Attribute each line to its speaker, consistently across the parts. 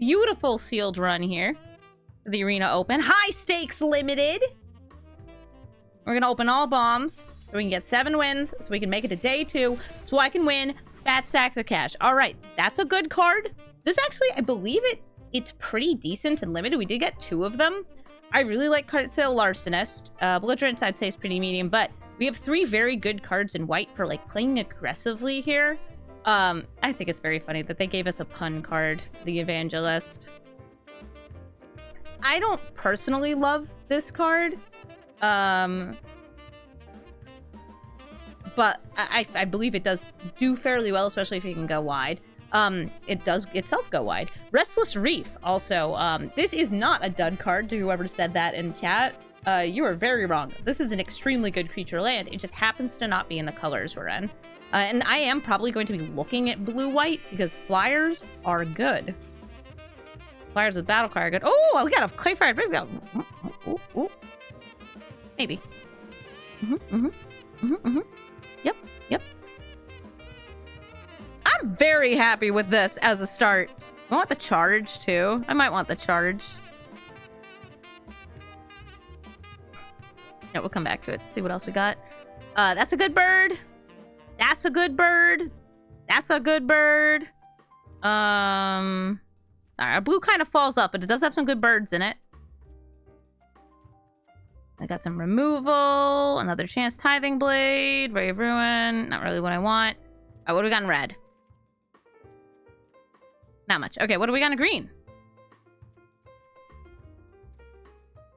Speaker 1: beautiful sealed run here for the Arena Open. High stakes limited. We're gonna open all bombs so we can get 7 wins, so we can make it to day 2, so I can win fat stacks of cash. All right, that's a good card. This actually, I believe it's pretty decent and limited. We did get 2 of them. I really like Card Sale Larcenist. Belligerence, I'd say, is pretty medium, but we have 3 very good cards in white for, like, playing aggressively here. I think it's very funny that they gave us a pun card, the Evangelist. I don't personally love this card. But I believe it does do fairly well, especially if you can go wide. It does itself go wide. Restless Reef, also. This is not a dud card, to whoever said that in chat. You are very wrong. This is an extremely good creature land. It just happens to not be in the colors we're in. And I am probably going to be looking at blue-white, because flyers are good. Flyers with Battle Cry are good. Oh, we got a Clay Fire. Ooh. Maybe. Yep. I'm very happy with this as a start. I want the charge, too. I might want the charge. Yeah, we'll come back to it. See what else we got. That's a good bird. That's a good bird. That's a good bird. Alright, our blue kind of falls up, but it does have some good birds in it. I got some removal, another chance tithing blade, Brave Ruin, not really what I want. What do we got in red? Not much. Okay, what do we got in green?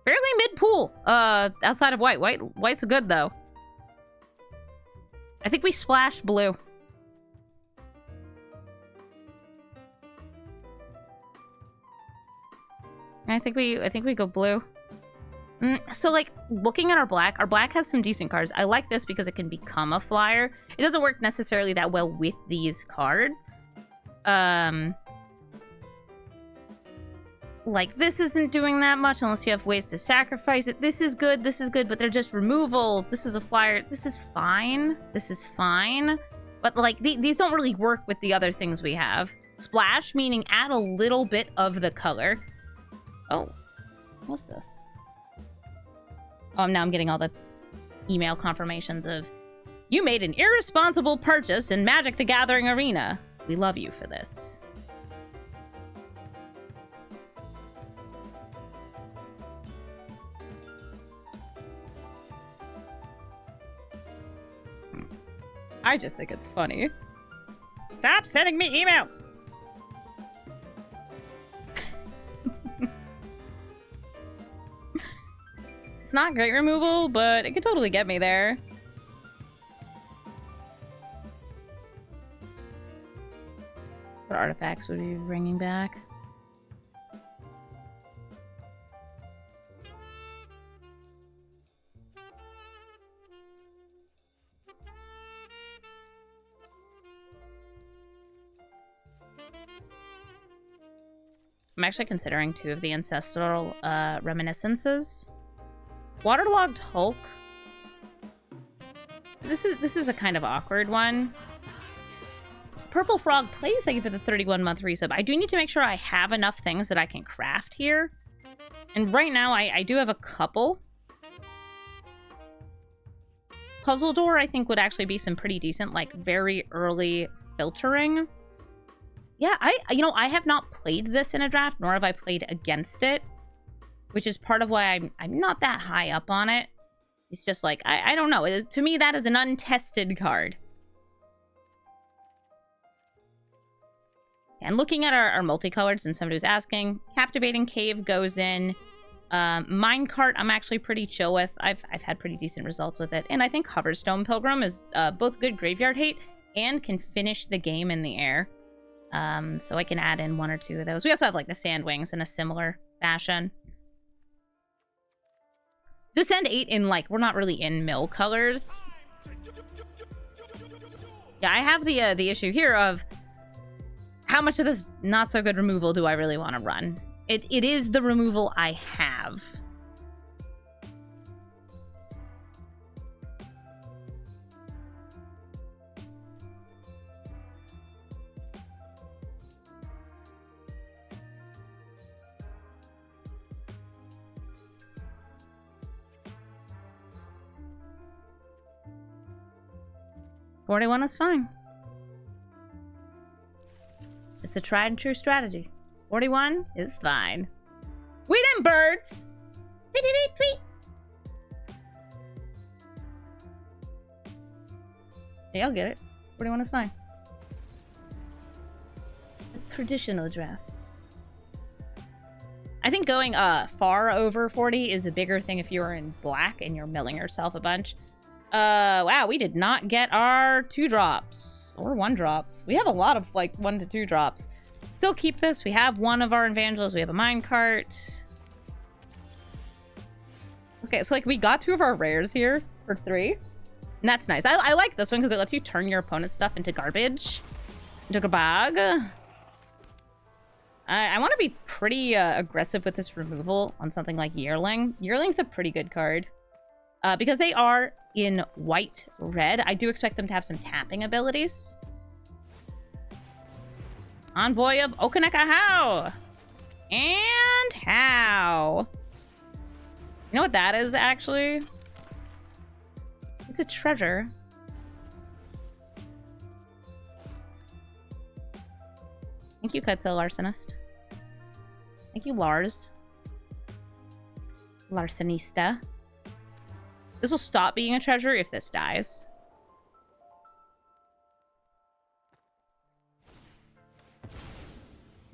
Speaker 1: Fairly mid-pool, outside of white. White's good, though. I think we splash blue. I think we go blue. So, like, looking at our black has some decent cards. I like this because it can become a flyer. It doesn't work necessarily that well with these cards. Like, this isn't doing that much unless you have ways to sacrifice it. This is good, but they're just removal. This is a flyer. This is fine. But, like, these don't really work with the other things we have. Splash, meaning add a little bit of the color. Oh, what's this? Oh, now I'm getting all the email confirmations of, you made an irresponsible purchase in Magic the Gathering Arena. We love you for this. I just think it's funny. Stop sending me emails! It's not great removal, but it could totally get me there. What artifacts would we be bringing back? I'm actually considering 2 of the Ancestral Reminiscences. Waterlogged Hulk. This is a kind of awkward one. Purple Frog plays, thank you for the 31-month resub. I do need to make sure I have enough things that I can craft here. And right now, I do have a couple. Puzzle Door, I think, would actually be some pretty decent, like, very early filtering. Yeah, I have not played this in a draft, nor have I played against it. Which is part of why I'm not that high up on it. It's just like, I don't know. To me, that is an untested card. And looking at our multicolors, and somebody was asking, Captivating Cave goes in. Minecart, I'm actually pretty chill with. I've had pretty decent results with it. And I think Hoverstone Pilgrim is both good graveyard hate and can finish the game in the air. So I can add in 1 or 2 of those. We also have, like, the Sandwings in a similar fashion. Descend 8 in, like, we're not really in mill colors. Yeah, I have the issue here of how much of this not so good removal do I really want to run? It is the removal I have. 41 is fine. It's a tried and true strategy. 41 is fine. We them birds! Tweet, tweet, tweet. Yeah, I'll get it. 41 is fine. A traditional draft. I think going far over 40 is a bigger thing if you're in black and you're milling yourself a bunch. Wow, we did not get our 2-drops. Or 1-drops. We have a lot of, like, 1 to 2 drops. Still keep this. We have one of our evangelists. We have a minecart. Okay, so, like, we got 2 of our rares here for 3. And that's nice. I like this one because it lets you turn your opponent's stuff into garbage. Into garbage. I want to be pretty aggressive with this removal on something like Yearling. Yearling's a pretty good card. Because they are in white-red, I do expect them to have some tapping abilities. Envoy of Okaneka-How! And how? You know what that is, actually? It's a treasure. Thank you, Kutzel Larcenist. Thank you, Lars. Larcenista. This will stop being a treasure if this dies.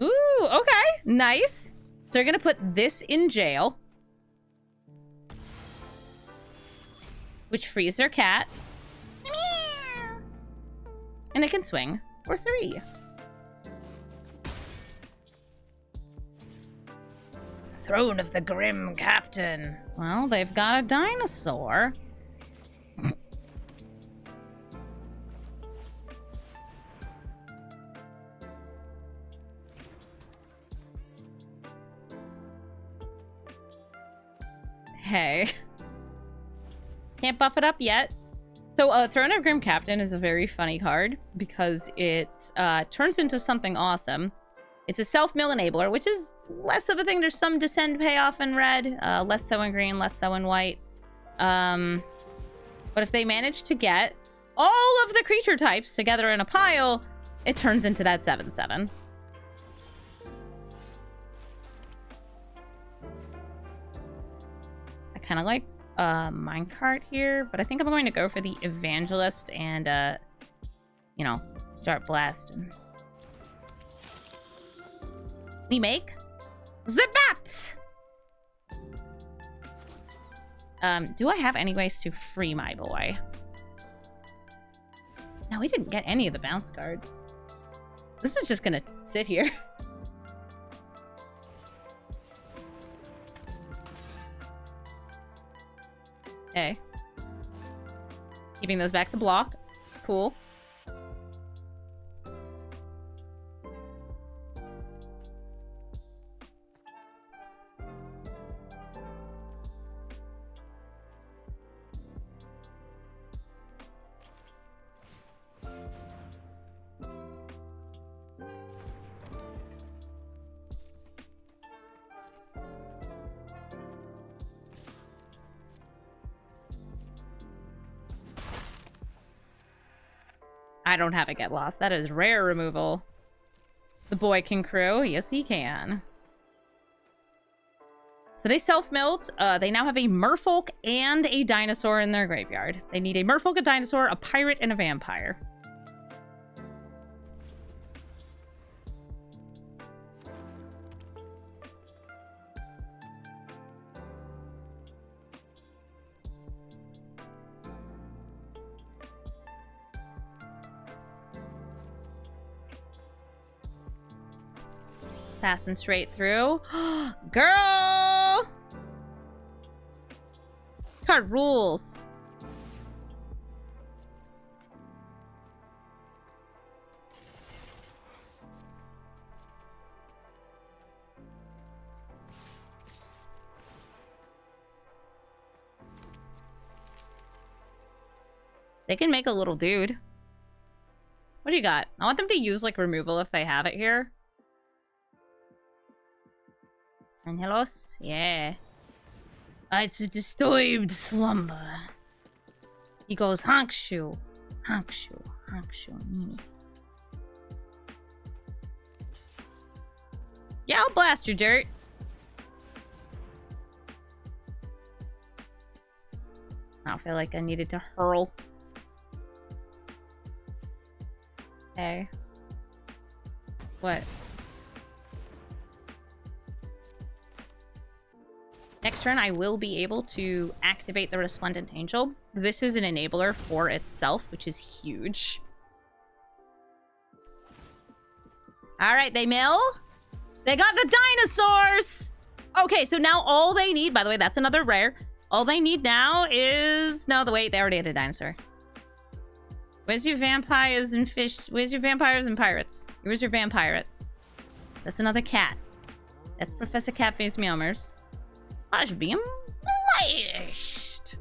Speaker 1: Ooh, okay. Nice. So we're gonna put this in jail. Which frees their cat. And they can swing for 3. Throne of the Grim Captain. Well, they've got a dinosaur. Hey. Can't buff it up yet. So, Throne of Grim Captain is a very funny card because it turns into something awesome. It's a self-mill enabler, which is less of a thing. There's some descend payoff in red, less so in green, less so in white. But if they manage to get all of the creature types together in a pile, it turns into that 7/7. I kind of like minecart here, but I think I'm going to go for the evangelist and, you know, start blasting. We make the bat. Do I have any ways to free my boy? No, we didn't get any of the bounce cards. This is just gonna sit here. Okay. Keeping those back to block. Cool. I don't have it get lost. That is rare removal. The boy can crew. Yes, he can. So they self-milled. They now have a merfolk and a dinosaur in their graveyard. They need a merfolk, a dinosaur, a pirate, and a vampire. Passing straight through. Girl! Card rules. They can make a little dude. What do you got? I want them to use, like, removal if they have it here. Angelos? Yeah. It's a disturbed slumber. He goes, honk shoe. Honk shoe. Actual Mimi. Yeah, I'll blast your dirt. I don't feel like I needed to hurl. Okay. What? Next turn, I will be able to activate the Resplendent Angel. This is an enabler for itself, which is huge. Alright, they mill. They got the dinosaurs! Okay, so now all they need... By the way, that's another rare. All they need now is... No, wait, they already had a dinosaur. Where's your vampires and fish? Where's your vampires and pirates? Where's your vampirates? That's another cat. That's Professor Catface Meowmers. I should be unleashed.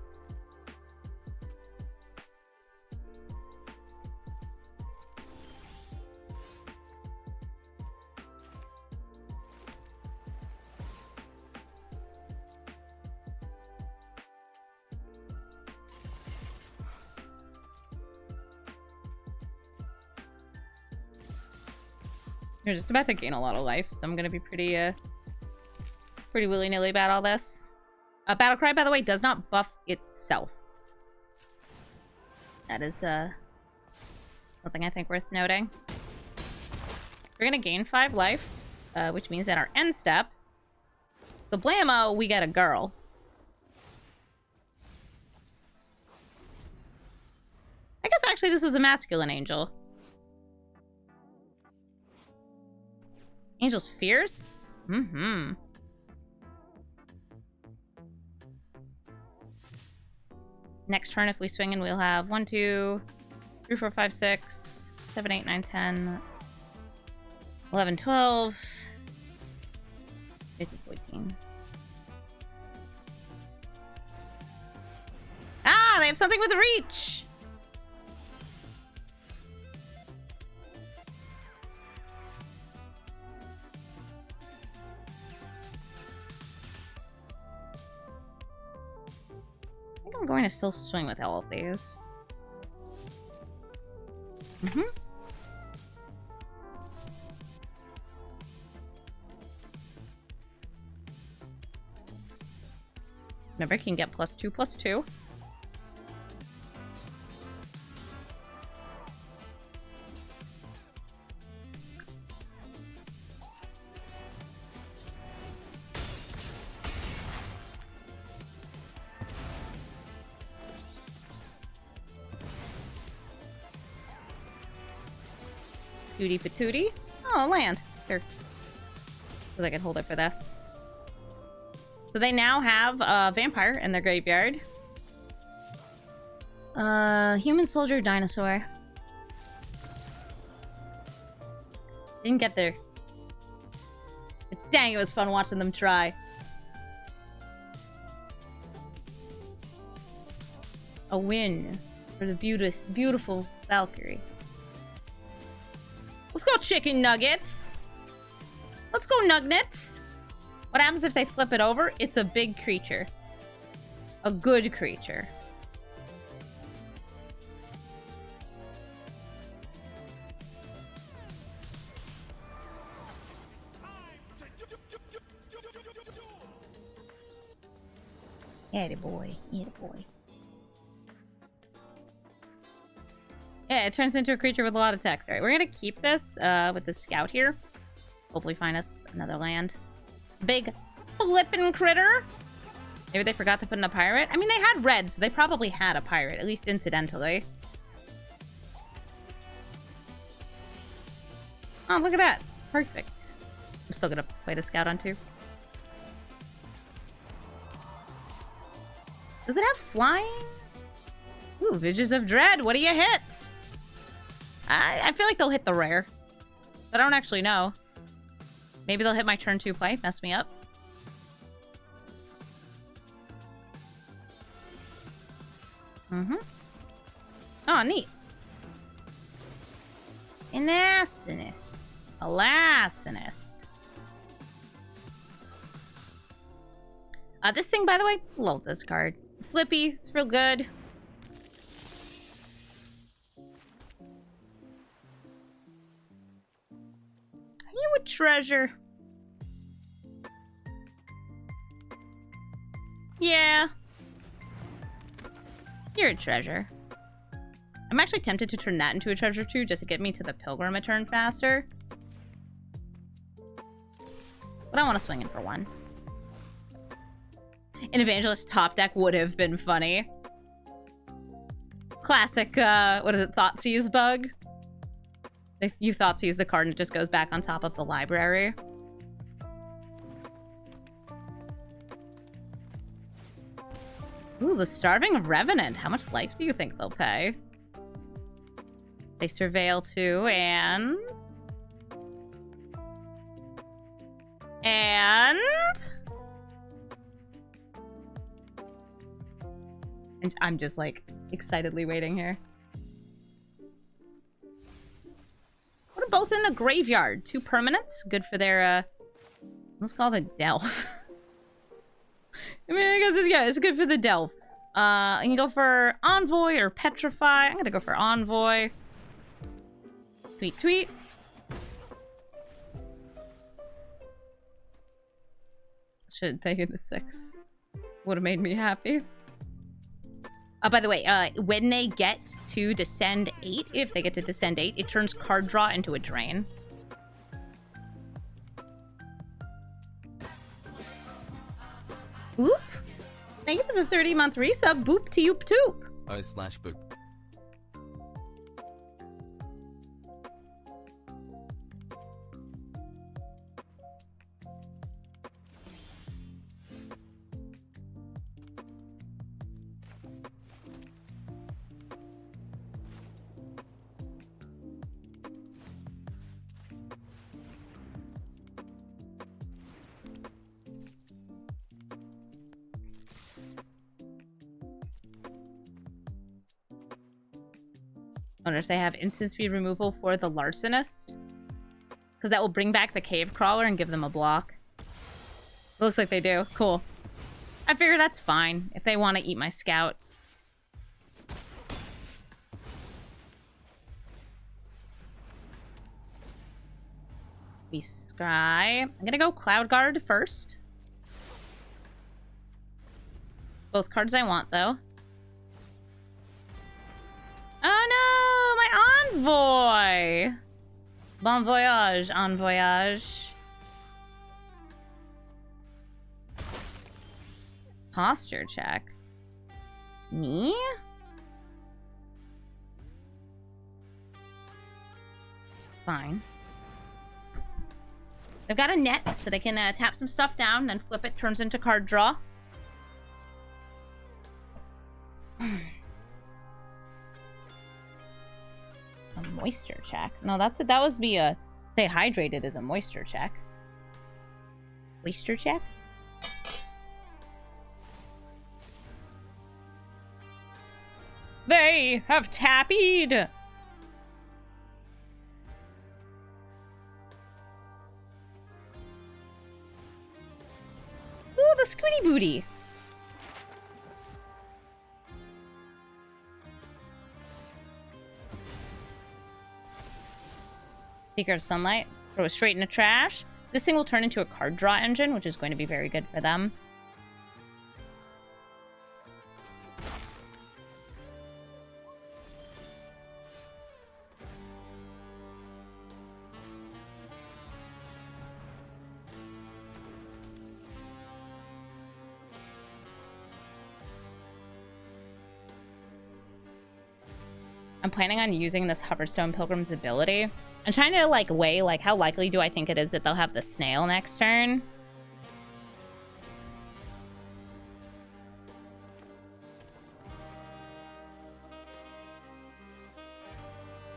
Speaker 1: You're just about to gain a lot of life, so I'm gonna be pretty willy-nilly about all this. Battlecry, by the way, does not buff itself. That is something I think worth noting. We're gonna gain 5 life, which means at our end step, the blammo, we get a girl. I guess actually this is a masculine angel. Angel's fierce? Mm-hmm. Next turn, if we swing in, we'll have 1, 2, 3, 4, 5, 6, 7, 8, 9, 10, 11, 12, 15, 14. Ah, they have something with reach! I'm going to still swing with all of these. Remember, you can get +2/+2. Scooty patootie. Oh, land. Here. So I can hold it for this. So they now have a vampire in their graveyard. Human soldier dinosaur. Didn't get there. But dang, it was fun watching them try. A win for the beautiful Valkyrie. Let's go chicken nuggets. Let's go nugnets. What happens if they flip it over? It's a big creature. A good creature. Atta boy. Atta boy. Yeah, it turns into a creature with a lot of text. Alright, we're gonna keep this with the scout here. Hopefully find us another land. Big flippin' critter! Maybe they forgot to put in a pirate? I mean, they had red, so they probably had a pirate, at least incidentally. Oh, look at that. Perfect. I'm still gonna play the scout on 2. Does it have flying? Ooh, Visions of Dread. What do you hit? I feel like they'll hit the rare. But I don't actually know. Maybe they'll hit my turn 2 play, mess me up. Oh, neat. Elastinist. Elastinist. This thing, by the way, love this card. Flippy, it's real good. treasure. Yeah. You're a treasure. I'm actually tempted to turn that into a treasure too, just to get me to the Pilgrim a turn faster. But I want to swing in for one. An Evangelist top deck would have been funny. Classic, what is it, Thoughtseize bug? If you Thoughtseize the card and it just goes back on top of the library. Ooh, the Starving Revenant. How much life do you think they'll pay? They Surveil too, and... And I'm just, like, excitedly waiting here. What are both in a graveyard? 2 permanents? Good for their, let's call it a delve. I mean, I guess it's, yeah, it's good for the delve. I can go for Envoy or Petrify. I'm gonna go for Envoy. Tweet, tweet. Should have taken the 6. Would have made me happy. By the way, when they get to Descend 8, if they get to Descend 8, it turns card draw into a drain. Boop. Thank you for the 30-month resub. Boop to yoop toop.
Speaker 2: /boop.
Speaker 1: I wonder if they have instant speed removal for the Larcenist. Because that will bring back the Cave Crawler and give them a block. Looks like they do. Cool. I figure that's fine if they want to eat my Scout. We scry. I'm gonna go Cloud Guard first. Both cards I want, though. Oh no, my Envoy! Bon voyage, en voyage. Posture check. Me? Fine. I've got a net, so they can tap some stuff down, then flip it, turns into card draw. A moisture check. No, that was me stay hydrated as a moisture check. Moisture check? They have tappied! Ooh, the Scooty Booty! Seeker of Sunlight. Throw it straight in the trash. This thing will turn into a card draw engine, which is going to be very good for them. I'm planning on using this Hoverstone Pilgrim's ability. I'm trying to, like, weigh, like, how likely do I think it is that they'll have the snail next turn?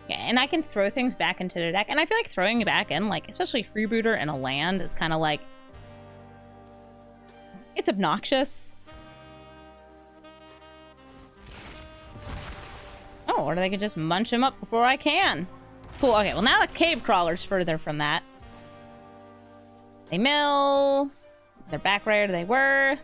Speaker 1: Yeah, and I can throw things back into their deck. And I feel like throwing it back in, like, especially Freebooter and a land is kind of like... It's obnoxious. Oh, or they could just munch him up before I can. Cool, okay, well now the Cave Crawler's further from that. They mill. They're back where they were.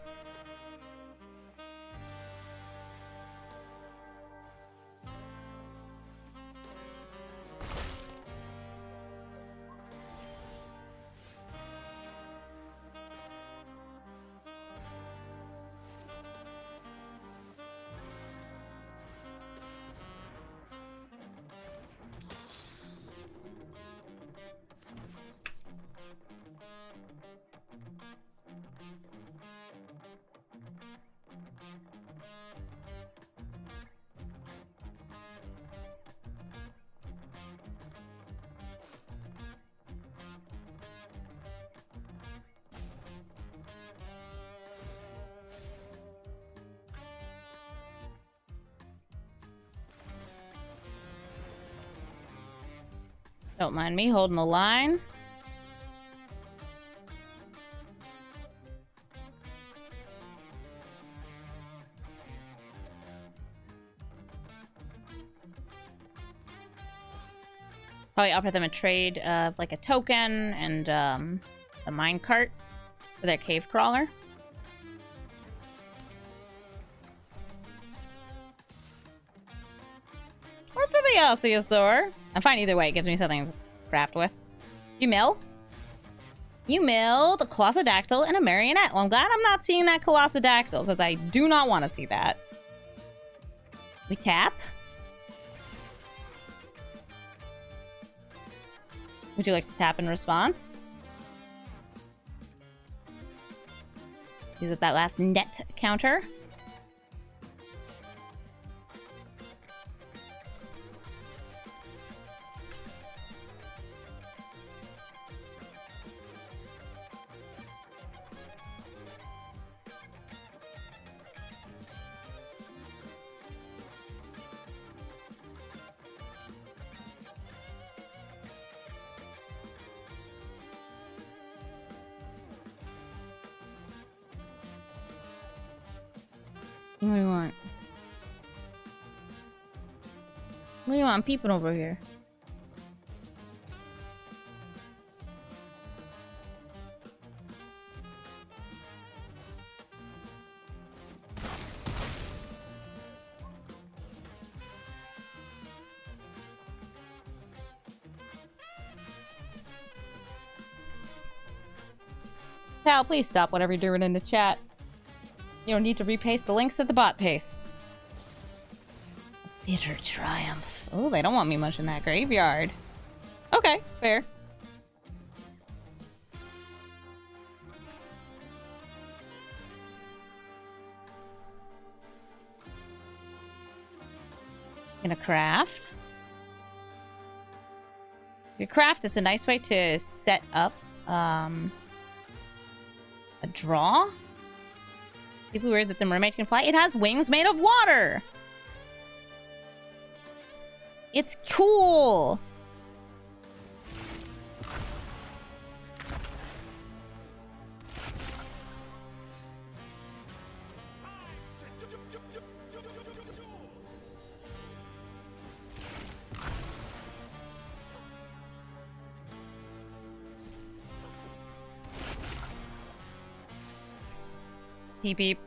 Speaker 1: Don't mind me holding the line. Probably offer them a trade of like a token and a minecart for their cave crawler. Or for the Osiosaur. I'm fine either way. It gives me something to craft with. You mill? You milled a Colossodactyl and a Marionette. Well, I'm glad I'm not seeing that Colossodactyl, because I do not want to see that. We tap. Would you like to tap in response? Use that last net counter. What do you want? What do you want peeping over here? Cal, please stop whatever you're doing in the chat. You don't need to repaste the links that the bot pastes. Bitter triumph. Oh, they don't want me much in that graveyard. Okay, fair. Gonna craft. Your craft, it's a nice way to set up a draw. People weird that the mermaid can fly. It has wings made of water. It's cool. Beep beep.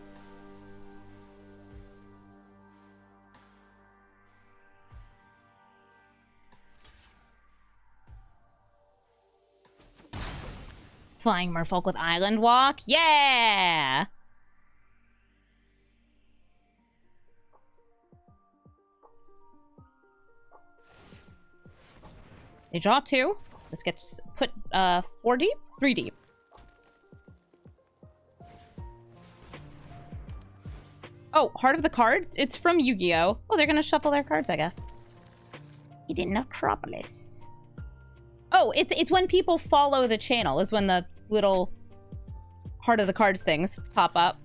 Speaker 1: Flying merfolk with island walk? Yeah! They draw 2. This gets put 4 deep? 3 deep. Oh, Heart of the Cards? It's from Yu-Gi-Oh! Oh, they're gonna shuffle their cards, I guess. Eden Acropolis. Oh, it's when people follow the channel, is when the little Heart of the Cards things pop up.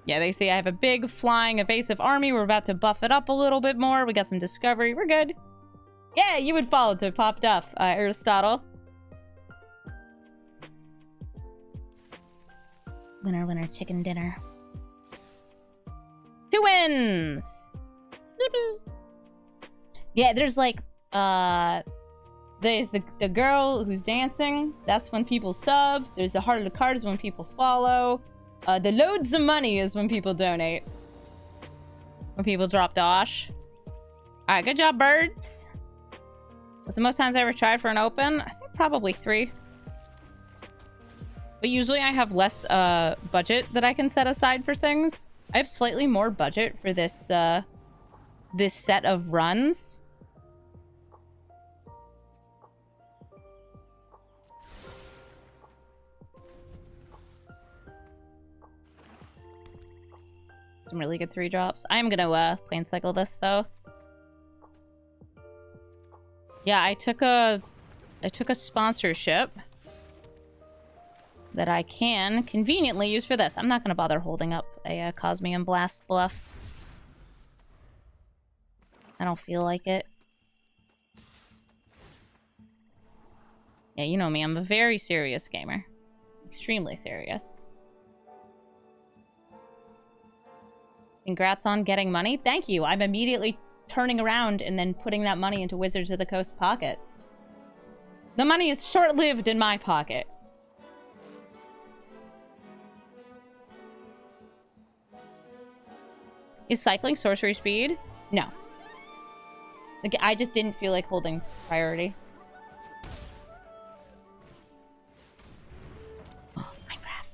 Speaker 1: Yeah, they see I have a big flying evasive army. We're about to buff it up a little bit more. We got some discovery. We're good. Yeah, you would follow to Pop Duff, Aristotle. Winner, winner, chicken dinner. 2 wins! Yippee! Yeah, there's like, there's the girl who's dancing. That's when people sub. There's the Heart of the Cards when people follow. The loads of money is when people donate. When people drop dosh. Alright, good job, birds. What's the most times I ever tried for an open? I think probably 3. But usually I have less budget that I can set aside for things. I have slightly more budget for this this set of runs. Some really good 3 drops. I am gonna plane cycle this though. Yeah, I took a sponsorship. that I can conveniently use for this. I'm not going to bother holding up a Cosmium Blast bluff. I don't feel like it. Yeah, you know me. I'm a very serious gamer. Extremely serious. Congrats on getting money. Thank you. I'm immediately turning around and then putting that money into Wizards of the Coast pocket. The money is short-lived in my pocket. Is cycling sorcery speed? No. Like, I just didn't feel like holding priority. Oh, Minecraft.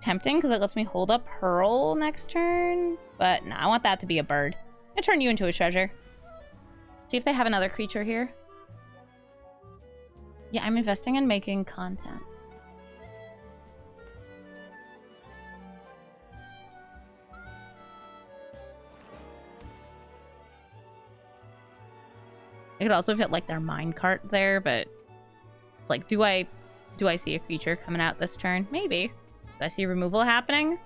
Speaker 1: Tempting because it lets me hold up Hurl next turn. But no, I want that to be a bird. I'm gonna turn you into a treasure. See if they have another creature here. Yeah, I'm investing in making content. I could also fit like their minecart there, but like, do I see a creature coming out this turn? Maybe. Do I see removal happening?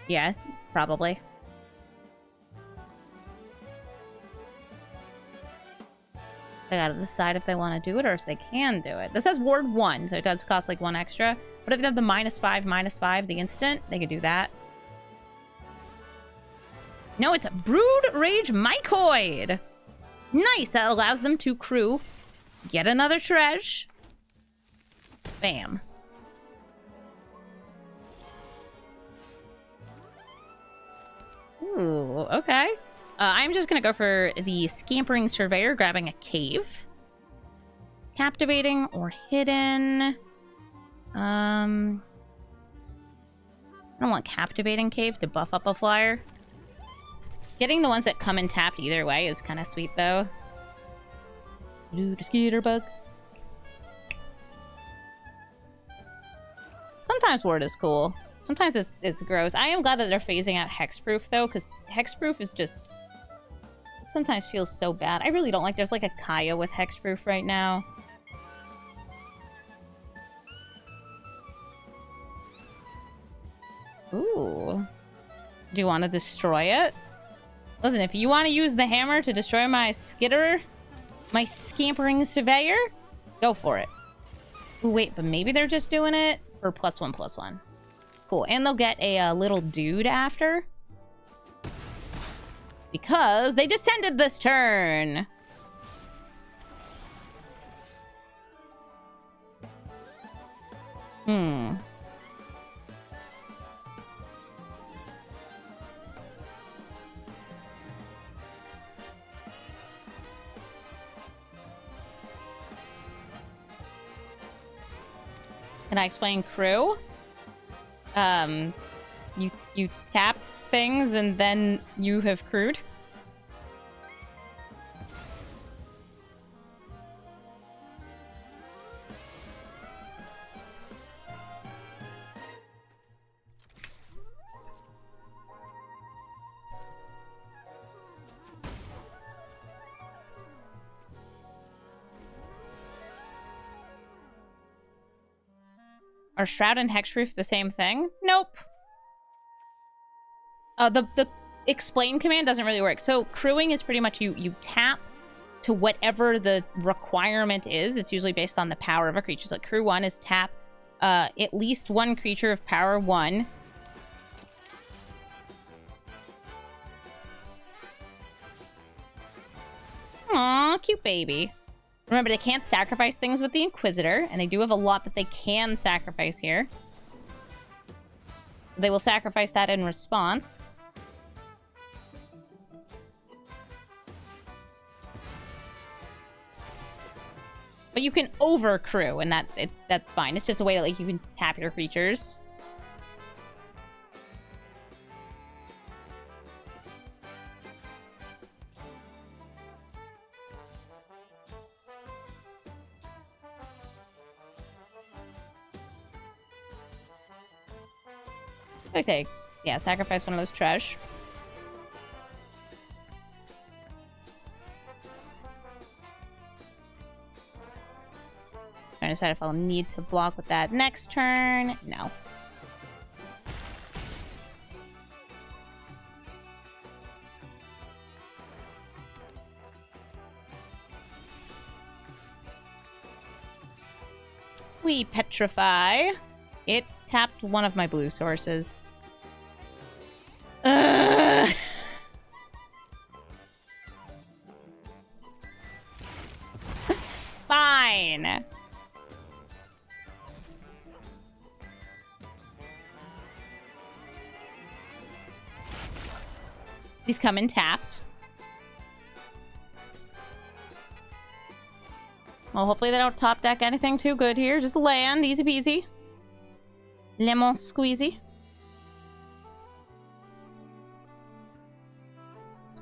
Speaker 1: Yeah, probably. They gotta decide if they want to do it or if they can do it. This has Ward 1, so it does cost like 1 extra. But if they have the -5/-5 the instant, they could do that. No, it's Brood Rage Mycoid! Nice! That allows them to crew. Get another treasure. Bam. Ooh, okay. I'm just gonna go for the Scampering Surveyor, grabbing a cave. Captivating or hidden. I don't want Captivating Cave to buff up a flyer. Getting the ones that come in tapped either way is kind of sweet, though. Blue Skeeter Bug. Sometimes Ward is cool. Sometimes it's gross. I am glad that they're phasing out Hexproof, though, because Hexproof is just... sometimes feels so bad. I really don't like... there's like a Kaya with Hexproof right now. Ooh. Do you want to destroy it? Listen, if you want to use the hammer to destroy my Skitterer, my Scampering Surveyor, go for it. Ooh, wait, but maybe they're just doing it for +1/+1. Cool, and they'll get a little dude after. Because they descended this turn! Can I explain crew? You tap things and then you have crewed. Are Shroud and Hexproof the same thing? Nope. The explain command doesn't really work. So crewing is pretty much you tap to whatever the requirement is. It's usually based on the power of a creature. So like crew 1 is tap at least one creature of power 1. Aw, cute baby. Remember, they can't sacrifice things with the Inquisitor, and they do have a lot that they can sacrifice here. They will sacrifice that in response. But you can over-crew, and that's fine. It's just a way that like, you can tap your creatures. Okay, Yeah, sacrifice one of those trash. Trying to decide if I'll need to block with that next turn. No. We petrify. It tapped one of my blue sources. Ugh. Fine. These come in tapped. Well, hopefully they don't top deck anything too good here. Just land, easy peasy. Lemon squeezy.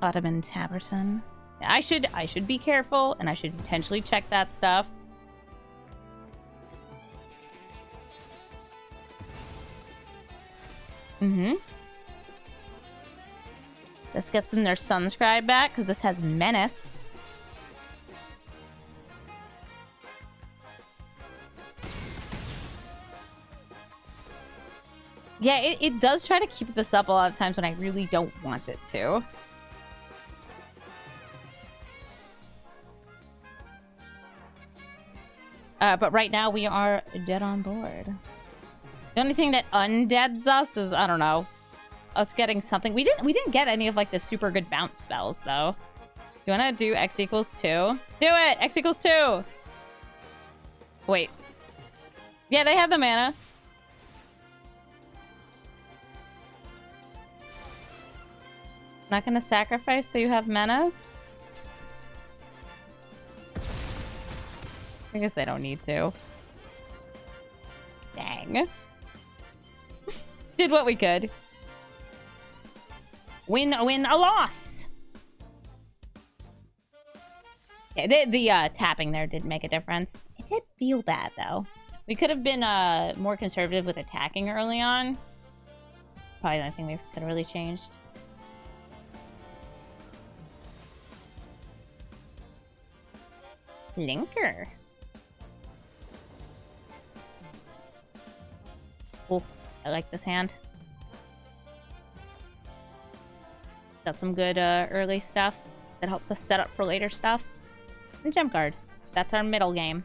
Speaker 1: Ottoman Taberson. I should be careful, and I should potentially check that stuff. This gets them their Sunscribe back, because this has Menace. Yeah, it does try to keep this up a lot of times when I really don't want it to. But right now we are dead on board. The only thing that undeads us is, I don't know, us getting something. We didn't get any of like the super good bounce spells though. You wanna do X equals 2? Do it! X equals 2! Wait. Yeah, they have the mana. Not gonna sacrifice so you have menace? I guess they don't need to. Dang. Did what we could. Win, a win, a loss! Yeah, the tapping there did make a difference. It did feel bad, though. We could have been more conservative with attacking early on. Probably the only thing we could have really changed. Linker. Cool. I like this hand. Got some good early stuff that helps us set up for later stuff. And Gem Guard. That's our middle game.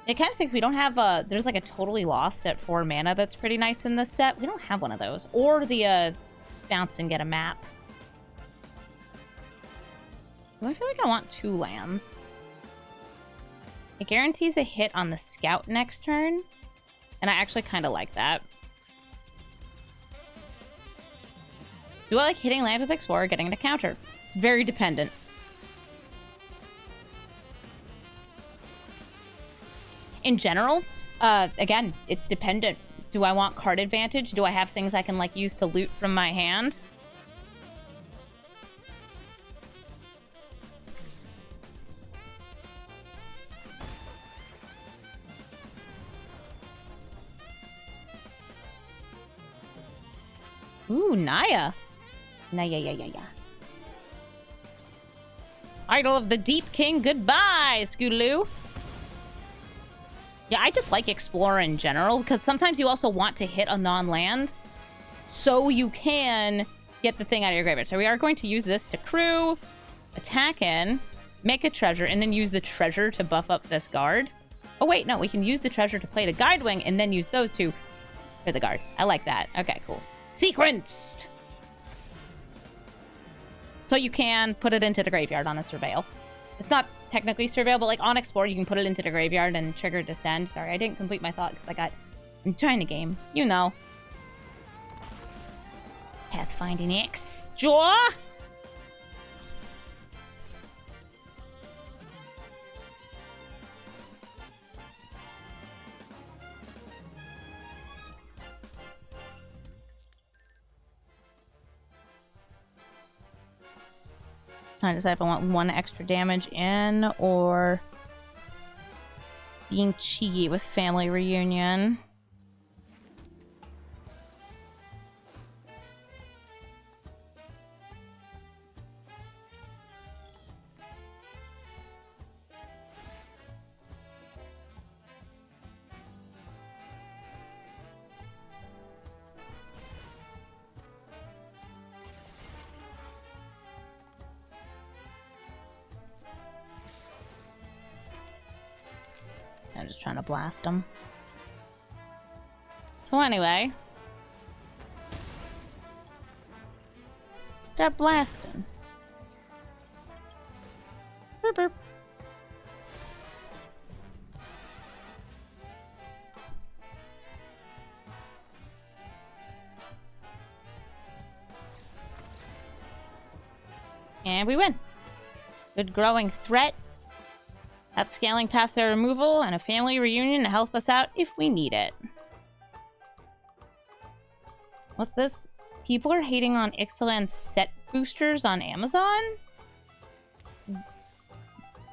Speaker 1: It kind of stinks we don't have there's like a Totally Lost at 4 mana that's pretty nice in this set. We don't have one of those. Or the bounce and get a map. I feel like I want 2 lands. It guarantees a hit on the scout next turn. And I actually kind of like that. Do I like hitting land with Explorer, getting a counter? It's very dependent. In general, again, it's dependent. Do I want card advantage? Do I have things I can like use to loot from my hand? Ooh, Naya. Naya. Idol of the Deep King, goodbye, Scootaloo. Yeah, I just like Explorer in general, because sometimes you also want to hit a non-land, so you can get the thing out of your graveyard. So we are going to use this to crew, attack in, make a treasure, and then use the treasure to buff up this guard. Oh wait, no, we can use the treasure to play the Guidewing, and then use those two for the guard. I like that. Okay, cool. Sequenced! So you can put it into the graveyard on a Surveil. It's not technically Surveil, but like on Explore, you can put it into the graveyard and trigger Descend. Sorry, I didn't complete my thought because I got China game. You know. Pathfinding X. Jaw! I decide if I want 1 extra damage in or being cheeky with family reunion. I'm just trying to blast them. So anyway. Start blasting. Burp, burp. And we win. Good growing threat. That's scaling past their removal and a family reunion to help us out if we need it. What's this? People are hating on Ixalan set boosters on Amazon?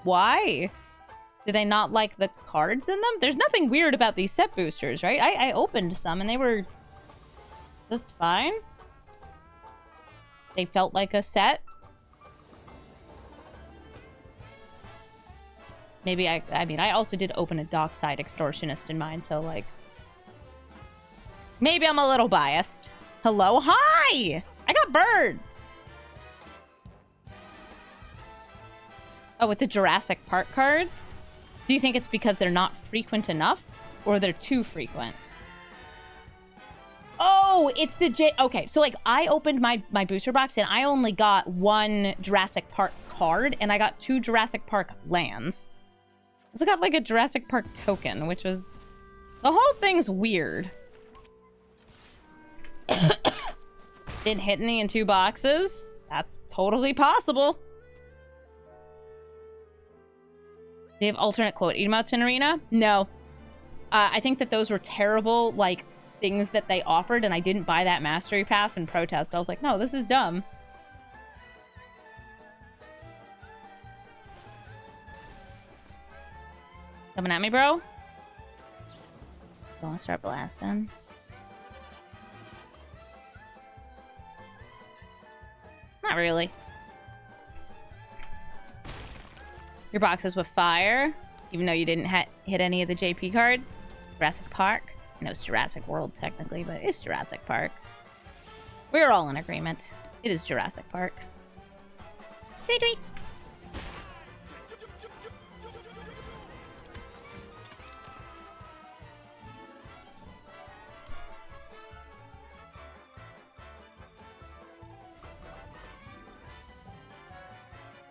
Speaker 1: Why? Do they not like the cards in them? There's nothing weird about these set boosters, right? I opened some and they were just fine. They felt like a set. Maybe I mean, I also did open a Dockside Extortionist in mine, so, like... Maybe I'm a little biased. Hello? Hi! I got birds! Oh, with the Jurassic Park cards? Do you think it's because they're not frequent enough? Or they're too frequent? Oh, it's the Okay, so, like, I opened my booster box, and I only got one Jurassic Park card, and I got 2 Jurassic Park lands. I also got, like, a Jurassic Park token, which was... The whole thing's weird. Didn't hit any in 2 boxes. That's totally possible. They have alternate quote emotes in Arena? No. I think that those were terrible, like, things that they offered, and I didn't buy that Mastery Pass in protest. I was like, no, this is dumb. Coming at me, bro? Don't start blasting. Not really. Your box is with fire, even though you didn't hit any of the JP cards. Jurassic Park. I know it's Jurassic World, technically, but it's Jurassic Park. We're all in agreement. It is Jurassic Park. Tweet, tweet.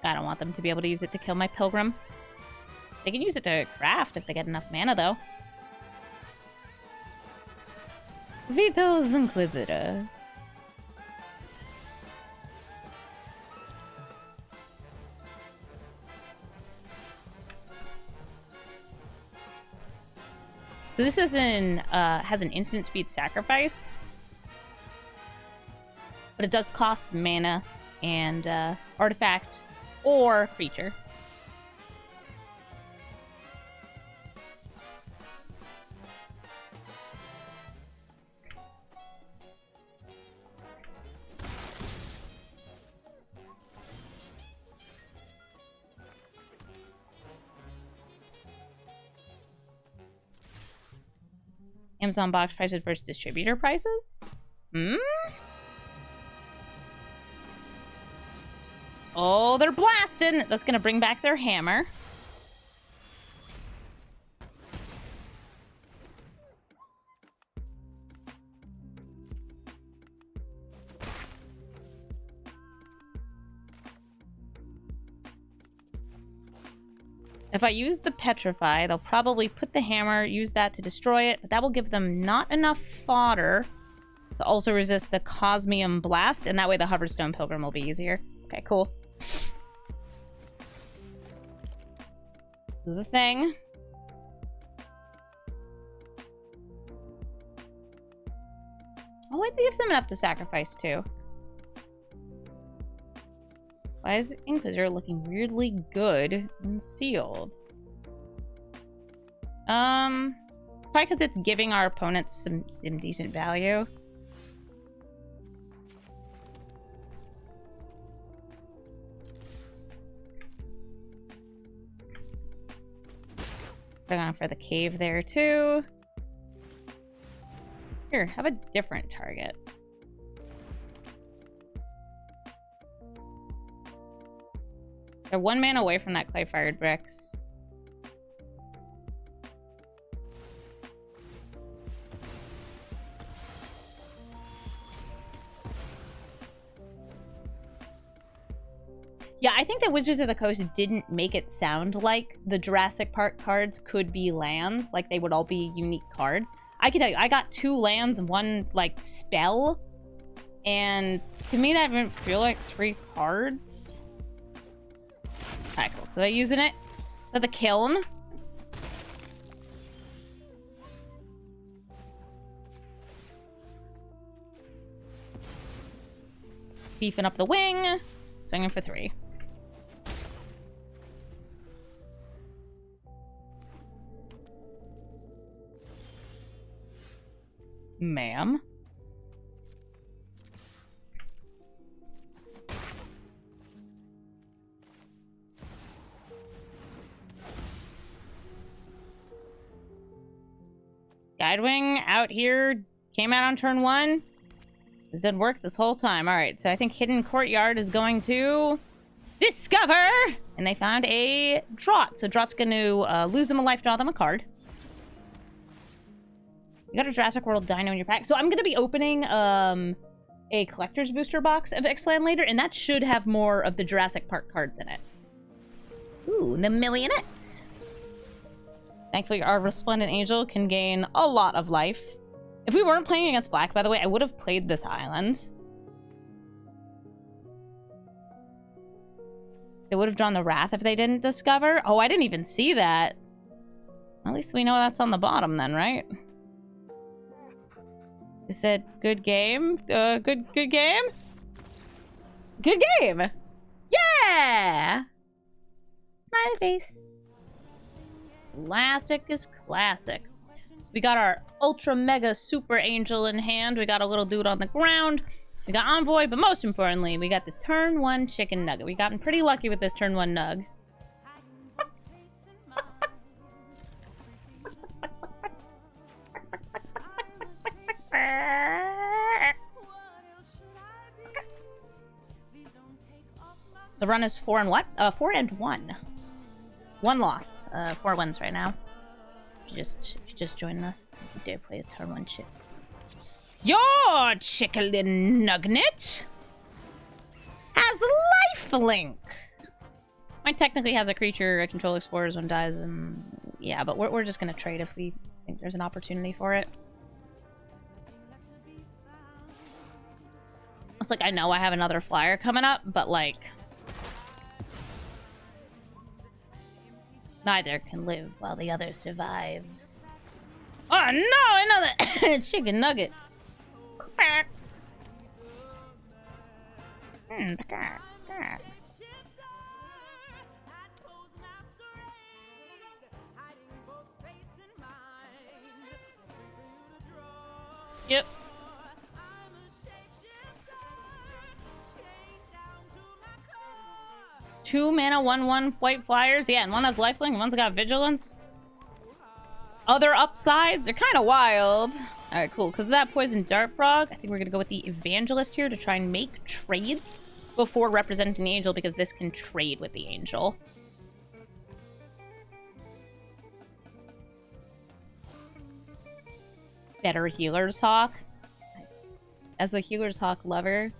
Speaker 1: I don't want them to be able to use it to kill my pilgrim. They can use it to craft if they get enough mana, though. Vito's Inquisitor. So this is has an instant speed sacrifice. But it does cost mana and artifact or creature. Amazon box prices versus distributor prices? Hmm? Oh, they're blasting! That's gonna bring back their hammer. If I use the Petrify, they'll probably put the hammer, use that to destroy it, but that will give them not enough fodder to also resist the Cosmium Blast, and that way the Hoverstone Pilgrim will be easier. Okay, cool. Do the thing. Oh, it leaves them enough to sacrifice, too. Why is Inquisitor looking weirdly good and sealed? Probably because it's giving our opponents some decent value. They're going for the cave there, too. Here, have a different target. They're 1 mana away from that Clay-Fired Bricks. I think that Wizards of the Coast didn't make it sound like the Jurassic Park cards could be lands, like they would all be unique cards. I can tell you, I got 2 lands and 1, like, spell, and to me that didn't feel like 3 cards. Alright, cool. So they're using it. So the kiln. Beefing up the wing. Swinging for 3. Ma'am. Guidewing out here came out on turn 1. This didn't work this whole time. Alright, so I think Hidden Courtyard is going to discover! And they found a Draught. So Draught's going to lose them a life, draw them a card. You got a Jurassic World Dino in your pack. So I'm going to be opening a collector's booster box of Ixalan later, and that should have more of the Jurassic Park cards in it. Ooh, the Millionette. Thankfully, our Resplendent Angel can gain a lot of life. If we weren't playing against black, by the way, I would have played this island. They would have drawn the Wrath if they didn't discover. Oh, I didn't even see that. At least we know that's on the bottom then, right? You said good game? Good game? Good game! Yeah! Smiley face. Classic is classic. We got our Ultra Mega Super Angel in hand. We got a little dude on the ground. We got Envoy, but most importantly, we got the turn 1 Chicken Nugget. We gotten pretty lucky with this turn 1 Nug. The run is 4 and what? 4 and 1. 1 loss. 4 wins right now. If you just joined us, you dare play a turn 1 chick. Your Chicken Nugget has lifelink. Mine technically has a creature, a control explorers one dies, and yeah, but we're just gonna trade if we think there's an opportunity for it. It's like I know I have another flyer coming up, but like neither can live while the other survives. Oh no, another Chicken Nugget. Yep. 2 mana, 1/1 white flyers. Yeah, and one has lifelink, and one's got vigilance. Other upsides, they're kind of wild. Alright, cool. Because of that poison dart frog, I think we're going to go with the evangelist here to try and make trades before representing the angel, because this can trade with the angel. Better Healer's Hawk. As a Healer's Hawk lover,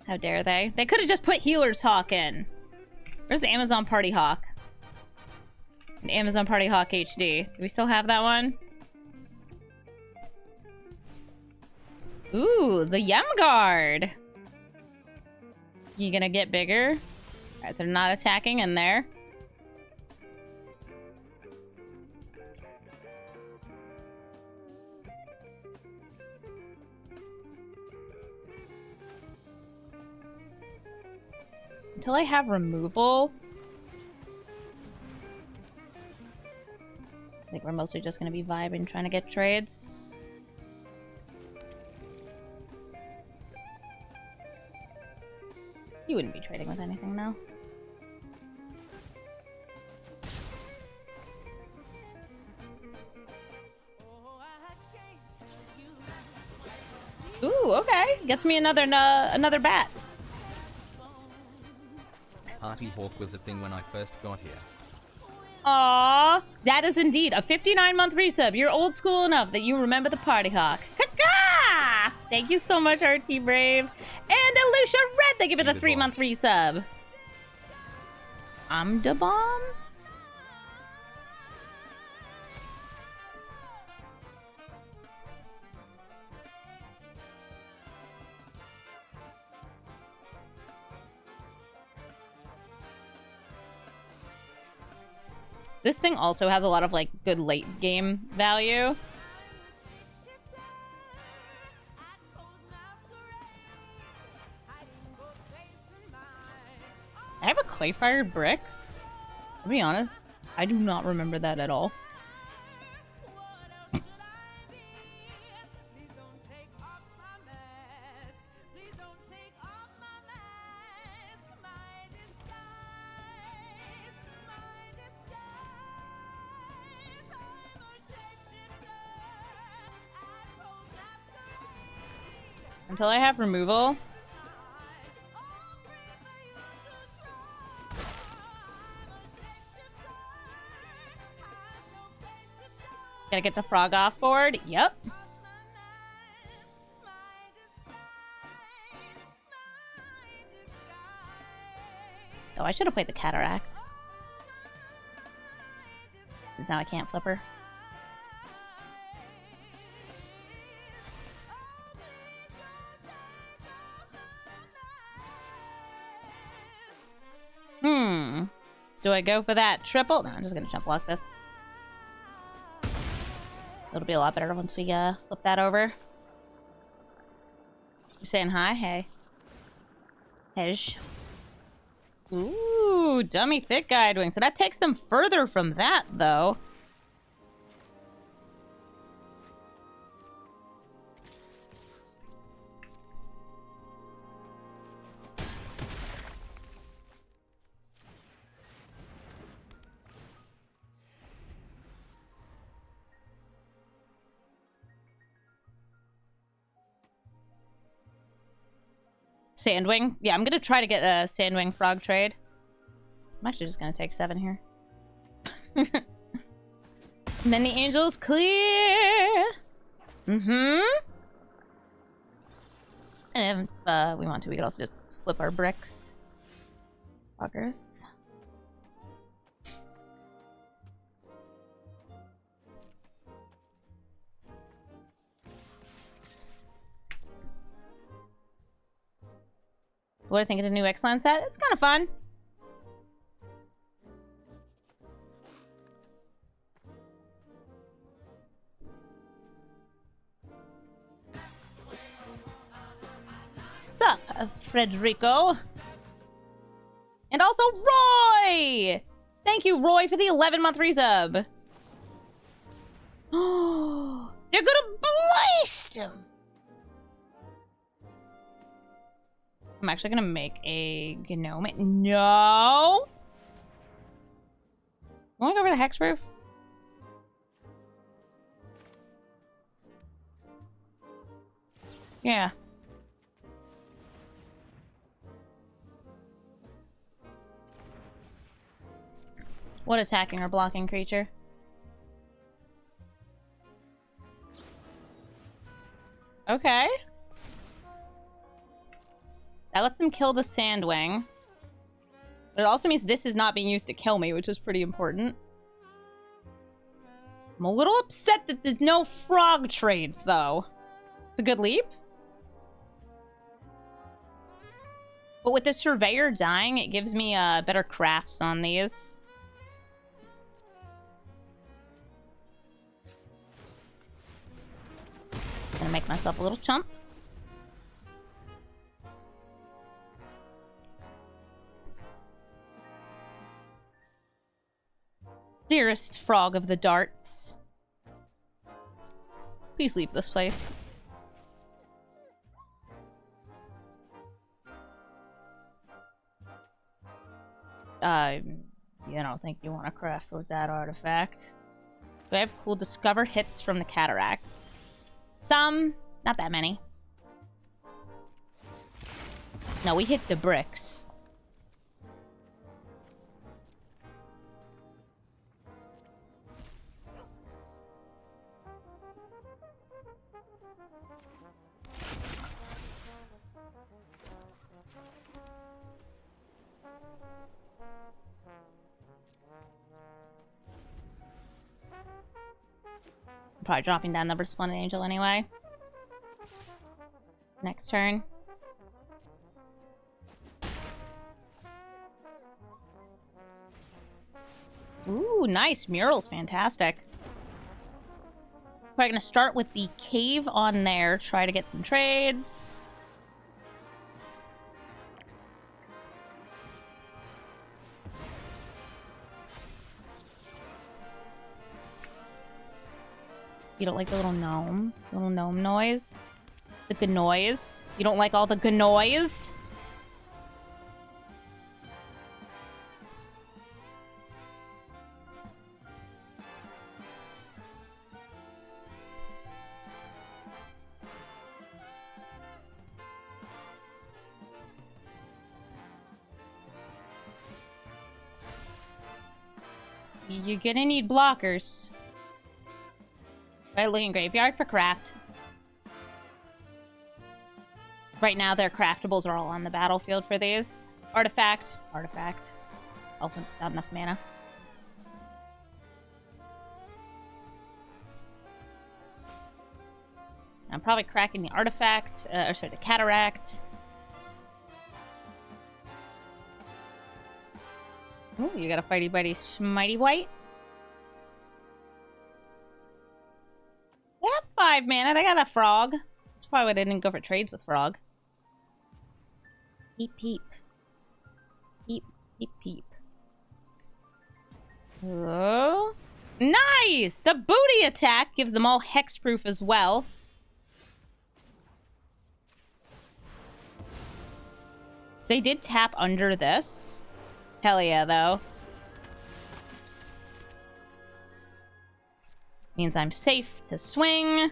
Speaker 1: how dare they? They could have just put Healer's Hawk in. Where's the Amazon Party Hawk? An Amazon Party Hawk HD. Do we still have that one? Ooh, the Yemguard. You gonna get bigger? Alright, so they're not attacking in there. Until I have removal, I think we're mostly just going to be vibing, trying to get trades. You wouldn't be trading with anything, though. Ooh, okay. Gets me another bat.
Speaker 2: Party Hawk was a thing when I first got here.
Speaker 1: Aww, that is indeed a 59-month resub. You're old school enough that you remember the Party Hawk. Ca-CAW! Thank you so much, RT Brave. And Lucia Red, thank you for the
Speaker 2: Need a
Speaker 1: 3-month resub. I'm da bomb. This thing also has a lot of, like, good late game value. I have a clay-fired bricks. I'll be honest, I do not remember that at all. Until I have removal. Gotta get the frog off board. Yep. Oh, I should have played the cataract. Because now I can't flip her. Do I go for that triple? No, I'm just gonna jump block this. It'll be a lot better once we flip that over. You saying hi? Hey. Hej. Ooh, dummy thick guide wing. So that takes them further from that, though. Sandwing? Yeah, I'm gonna try to get a Sandwing frog trade. I'm actually just gonna take 7 here. And then the angels clear! And if we want to, we could also just flip our bricks. Fuckers. What do I think of the new Ixalan set? It's kind of fun. Sup, Frederico. And also Roy! Thank you, Roy, for the 11-month resub. Oh, they're gonna blast him! I'm actually gonna make a gnome. No! Wanna go over the hex roof? Yeah. What attacking or blocking creature? Okay. That lets them kill the Sandwing. But it also means this is not being used to kill me, which is pretty important. I'm a little upset that there's no frog trades, though. It's a good leap. But with the Surveyor dying, it gives me better crafts on these. Gonna make myself a little chump. Dearest frog of the darts. Please leave this place. You don't think you want to craft with that artifact. Do I have cool discover hits from the cataract? Some, not that many. No, we hit the bricks. Probably dropping down the Resplendent Angel anyway. Next turn. Ooh, nice. Mural's fantastic. We're gonna start with the cave on there. Try to get some trades. You don't like the little gnome? Little gnome noise? The gnoise? You don't like all the gnoise? You're gonna need blockers. Right, looking graveyard for craft. Right now, their craftables are all on the battlefield for these. Artifact. Artifact. Also, not enough mana. I'm probably cracking the artifact. Or sorry, the cataract. Ooh, you got a fighty bitey smitey white. They have 5 mana. They got a frog. That's probably why they didn't go for trades with frog. Peep, peep. Peep, peep, peep. Oh. Nice! The booty attack gives them all hexproof as well. They did tap under this. Hell yeah, though. Means I'm safe to swing.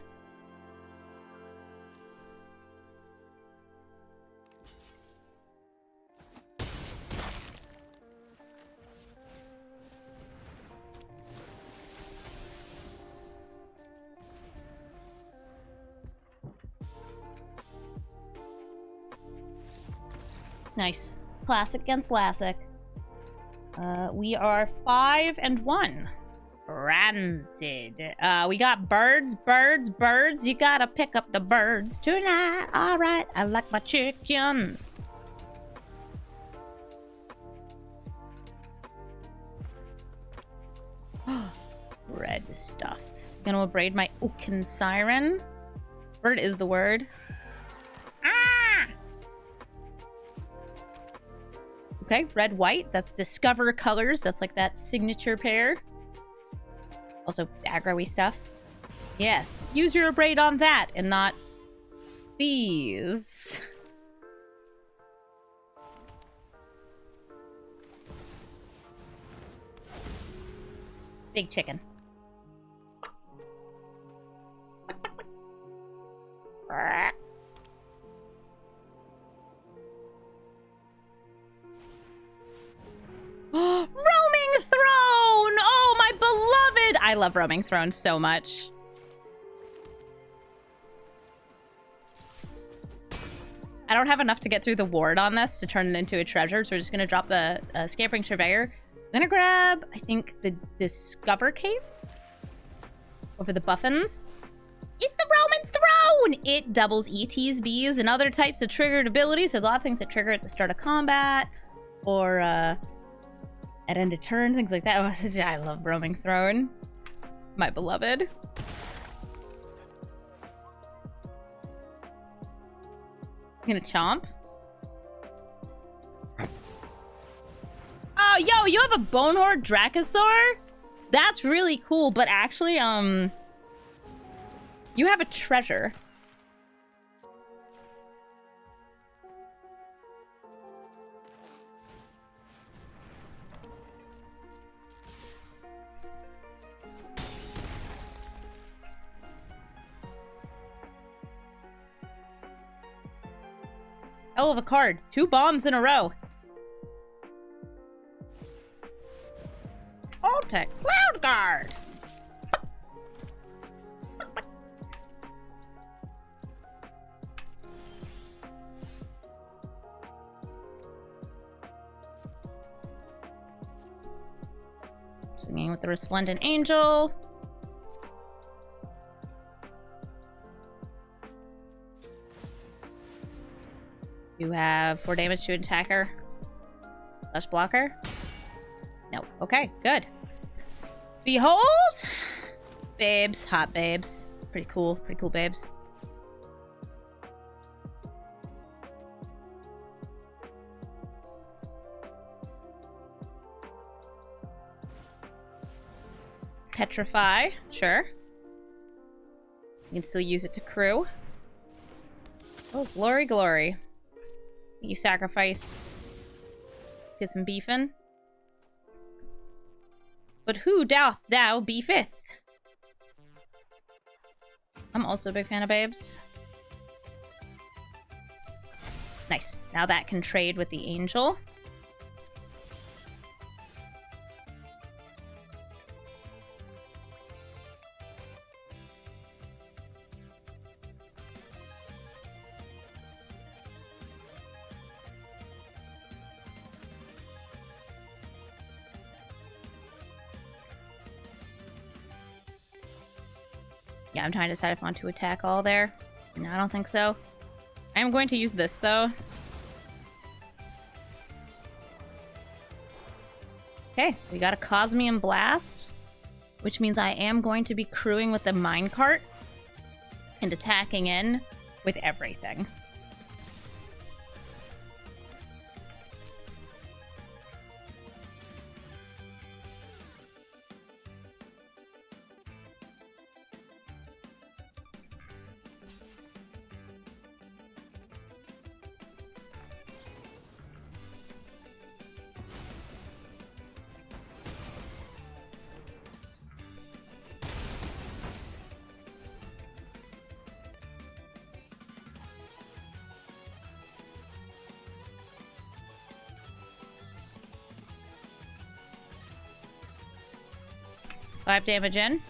Speaker 1: Nice. Classic against Lassic. We are 5-1. Rancid. We got birds, birds, birds. You gotta pick up the birds tonight. Alright, I like my chickens. Red stuff. Gonna braid my Oaken Siren. Bird is the word. Ah! Okay, red, white. That's Discover colors. That's like that signature pair. Also, aggro-y stuff. Yes, use your braid on that and not these. Big chicken. Roaming Throne! Oh, my beloved! I love Roaming Throne so much. I don't have enough to get through the ward on this to turn it into a treasure, so we're just gonna drop the Scampering Surveyor. I'm gonna grab, I think, the Discover Cape over the Buffins. It's the Roman Throne! It doubles ETs, Bs, and other types of triggered abilities. There's a lot of things that trigger at the start of combat, or at end of turn, things like that. Oh, I love Roaming Throne. My beloved. You gonna chomp? Oh, yo, you have a Bonehorde Dracosaur? That's really cool, but actually, you have a treasure. Hell of a card. 2 bombs in a row. Altec Cloud Guard. Swinging with the Resplendent Angel. You have 4 damage to attacker. Slash blocker? No. Okay, good. Behold! Babes. Hot babes. Pretty cool. Pretty cool babes. Petrify. Sure. You can still use it to crew. Oh, glory, glory. You sacrifice. Get some beefin'. But who doth thou beefeth? I'm also a big fan of babes. Nice. Now that can trade with the angel. Yeah, I'm trying to decide if I want to attack all there. No, I don't think so. I am going to use this, though. Okay, we got a Cosmium Blast, which means I am going to be crewing with the minecart and attacking in with everything. Five damage in.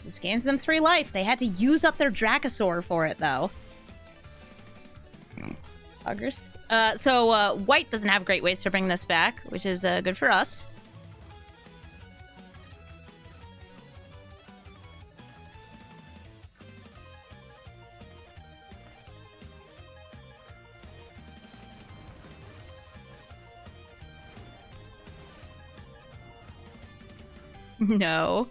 Speaker 1: Just gains them 3 life. They had to use up their Dracosaur for it, though. Buggers. So white doesn't have great ways to bring this back, which is good for us. No.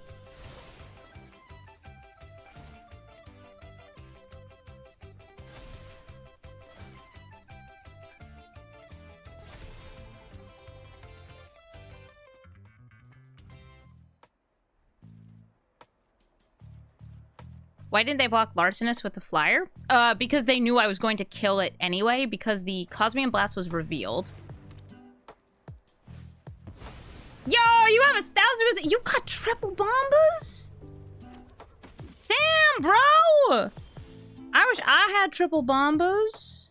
Speaker 1: Why didn't they block Larcenous with the flyer? Because they knew I was going to kill it anyway, because the Cosmium Blast was revealed. Yo, you have 1,000... You got triple bombers? Damn, bro! I wish I had triple bombers.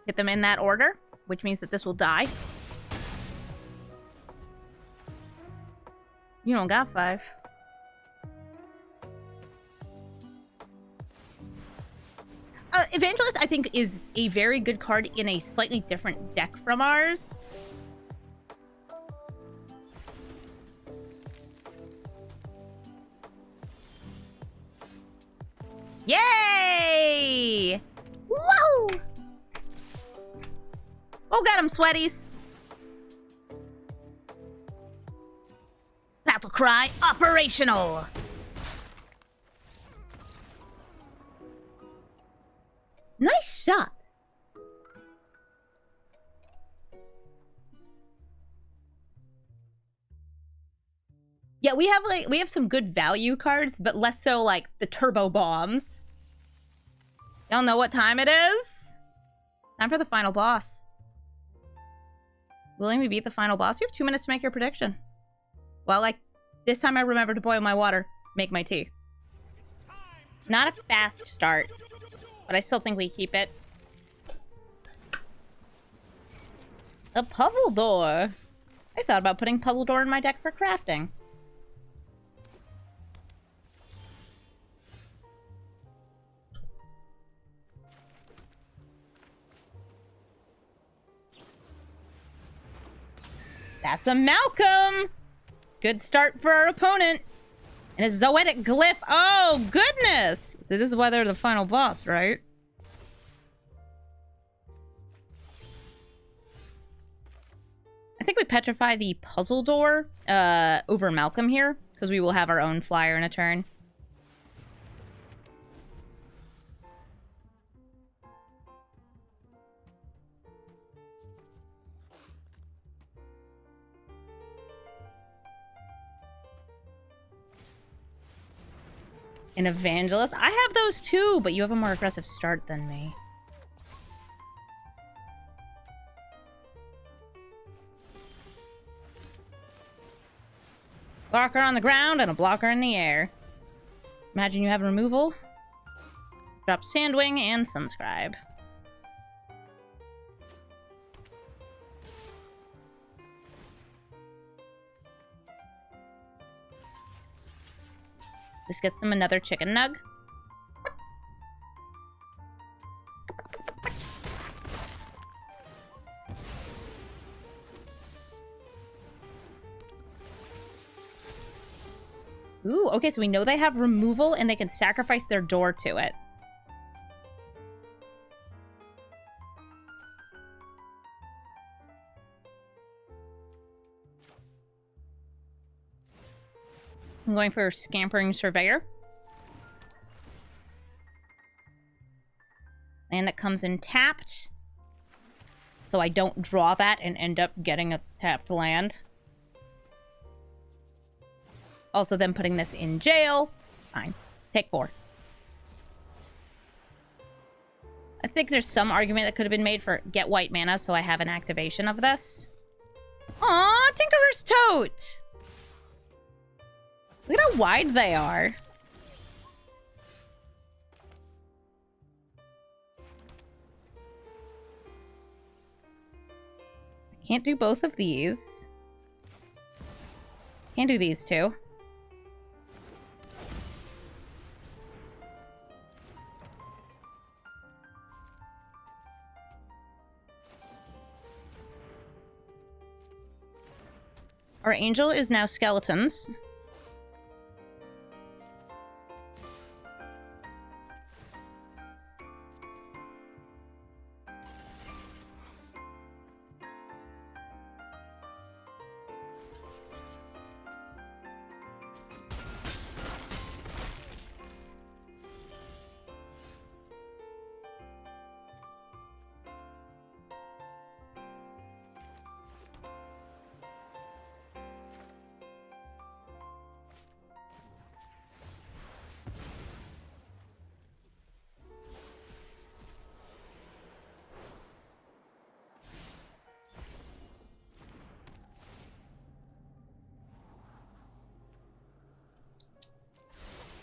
Speaker 1: Get them in that order, which means that this will die. You don't got 5. Evangelist, I think, is a very good card in a slightly different deck from ours. Yay! Whoa! Oh, got him, sweaties. Battle cry operational. Nice shot. Yeah, we have some good value cards, but less so like the turbo bombs. Y'all know what time it is? Time for the final boss. Willing to beat the final boss? You have 2 minutes to make your prediction. Well, like, this time I remember to boil my water, make my tea. Not a fast start, but I still think we keep it. A puzzle door. I thought about putting puzzle door in my deck for crafting. That's a Malcolm! Good start for our opponent. And a Zoetic Glyph. Oh, goodness! So this is why they're the final boss, right? I think we petrify the puzzle door over Malcolm here, because we will have our own flyer in a turn. An Evangelist. I have those too, but you have a more aggressive start than me. Blocker on the ground and a blocker in the air. Imagine you have removal. Drop Sandwing and Sunscribe. This gets them another chicken nug. Ooh, okay, so we know they have removal and they can sacrifice their door to it. I'm going for Scampering Surveyor. Land that comes in tapped. So I don't draw that and end up getting a tapped land. Also then putting this in jail. Fine. Take 4. I think there's some argument that could have been made for get white mana so I have an activation of this. Aw, Tinkerer's Tote! Look at how wide they are. I can't do both of these. Can't do these two. Our angel is now skeletons.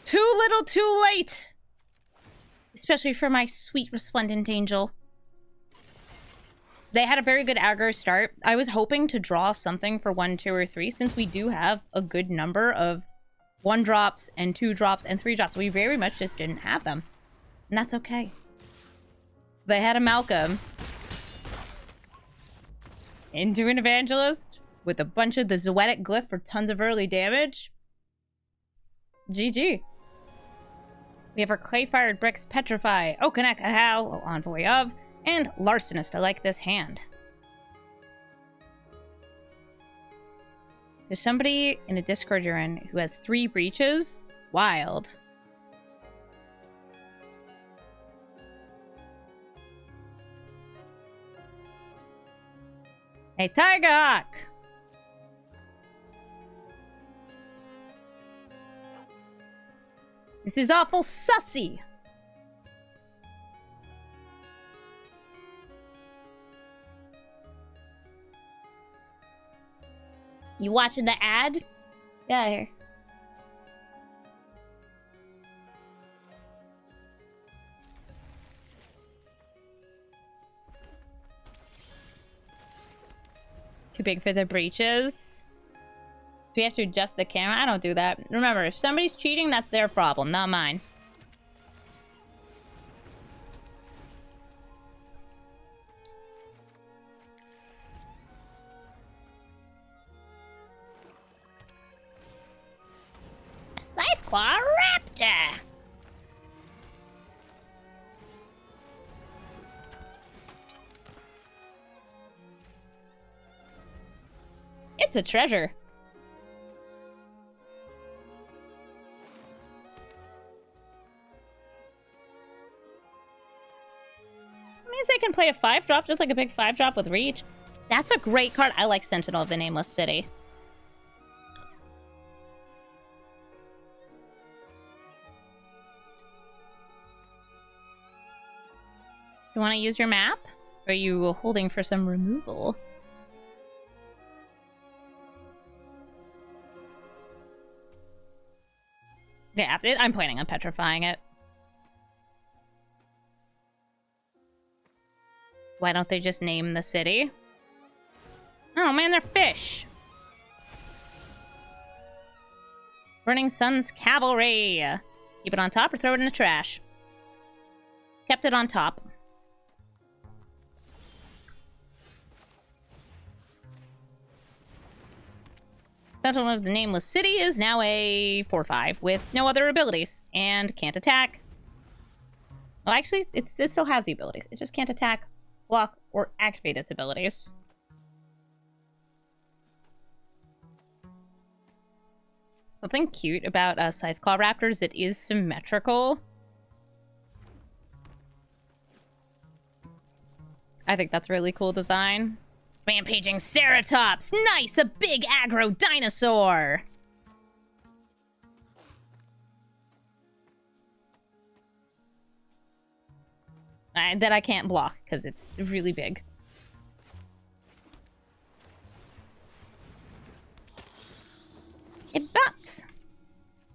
Speaker 1: Too little, too late! Especially for my sweet Resplendent Angel. They had a very good aggro start. I was hoping to draw something for 1, 2, or 3, since we do have a good number of 1 drops, and 2 drops, and 3 drops. We very much just didn't have them. And that's okay. They had a Malcolm into an Evangelist with a bunch of the Zoetic Glyph for tons of early damage. GG. We have our Clay-Fired Bricks, Petrify, Ca-CAW, Envoy of, and Larcenist. I like this hand. There's somebody in a Discord you're in who has 3 breaches. Wild. Hey, Tiger Hawk! This is awful sussy. You watching the ad? Yeah, here. Too big for the breaches. Do we have to adjust the camera? I don't do that. Remember, if somebody's cheating, that's their problem, not mine. Ca-CAW Raptor! It's a treasure. Means they can play a 5-drop, just like a big 5-drop with reach. That's a great card. I like Sentinel of the Nameless City. You want to use your map? Or are you holding for some removal? Yeah, I'm planning on petrifying it. Why don't they just name the city? Oh man, they're fish! Burning Sun's Cavalry! Keep it on top or throw it in the trash. Kept it on top. Sentinel of the Nameless City is now a 4/5 with no other abilities and can't attack. Well, actually, it still has the abilities. It just can't attack, block, or activate its abilities. Something cute about Ca-CAW Raptors, it is symmetrical. I think that's a really cool design. Rampaging Ceratops! Nice! A big aggro dinosaur! That I can't block, because it's really big. It butts!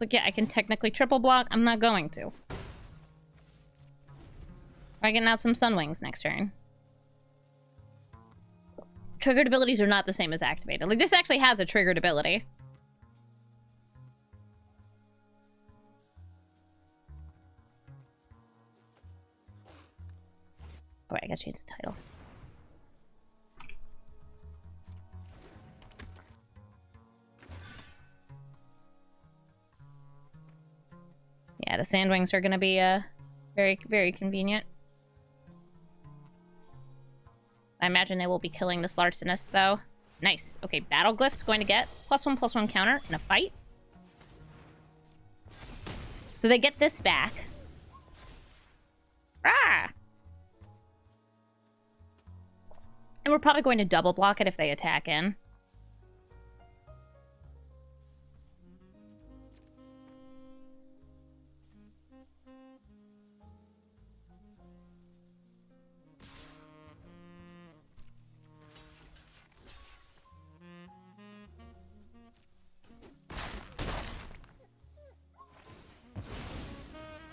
Speaker 1: Like, yeah, I can technically triple block. I'm not going to. I'm getting out some Sunwings next turn. Triggered abilities are not the same as activated. Like, this actually has a triggered ability. Oh, wait, I gotta change the title. Yeah, the Sandwings are gonna be, very, very convenient. I imagine they will be killing this Larcenist, though. Nice. Okay, Battle Glyph's going to get +1/+1 counter in a fight. So they get this back. Ah! And we're probably going to double block it if they attack in.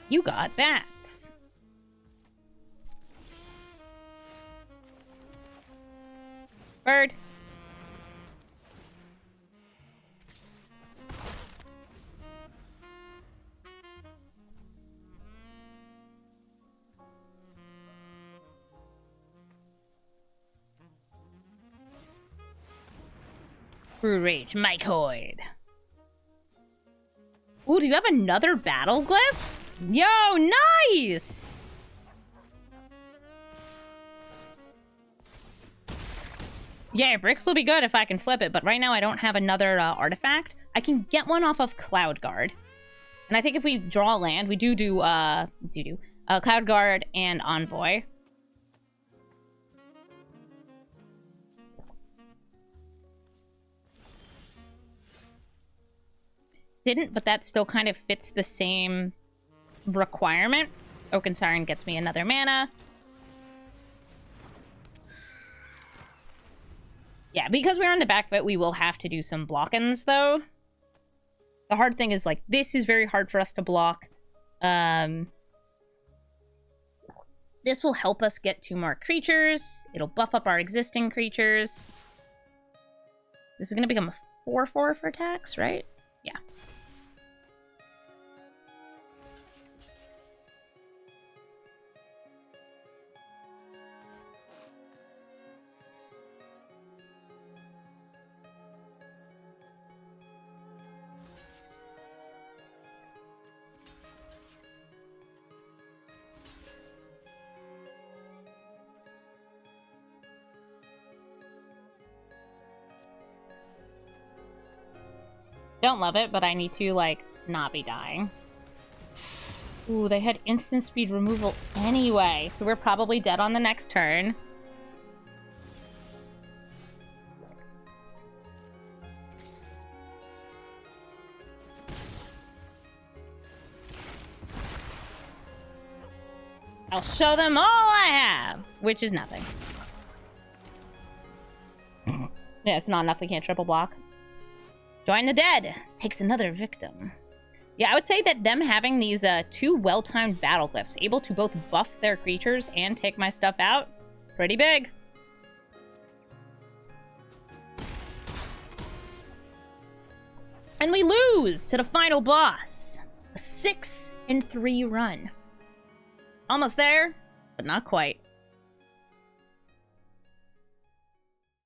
Speaker 1: You got bats. Bird. Brew Rage, Mycoid. Ooh, do you have another Battle Glyph? Yo, nice! Yeah, bricks will be good if I can flip it, but right now I don't have another artifact. I can get one off of Cloud Guard. And I think if we draw land, we do Cloud Guard and Envoy. Didn't, but that still kind of fits the same requirement. Oaken Siren gets me another mana. Yeah, because we're on the back foot, we will have to do some block-ins, though. The hard thing is, like, this is very hard for us to block. This will help us get 2 more creatures. It'll buff up our existing creatures. This is going to become a 4/4 for attacks, right? Yeah. Don't love it, but I need to, like, not be dying. Ooh, they had instant speed removal anyway, so we're probably dead on the next turn. I'll show them all I have, which is nothing. Yeah, it's not enough. We can't triple block. Join the dead. Takes another victim. Yeah, I would say that them having these 2 well-timed battle glyphs, able to both buff their creatures and take my stuff out, pretty big. And we lose to the final boss. A 6-3 run. Almost there, but not quite.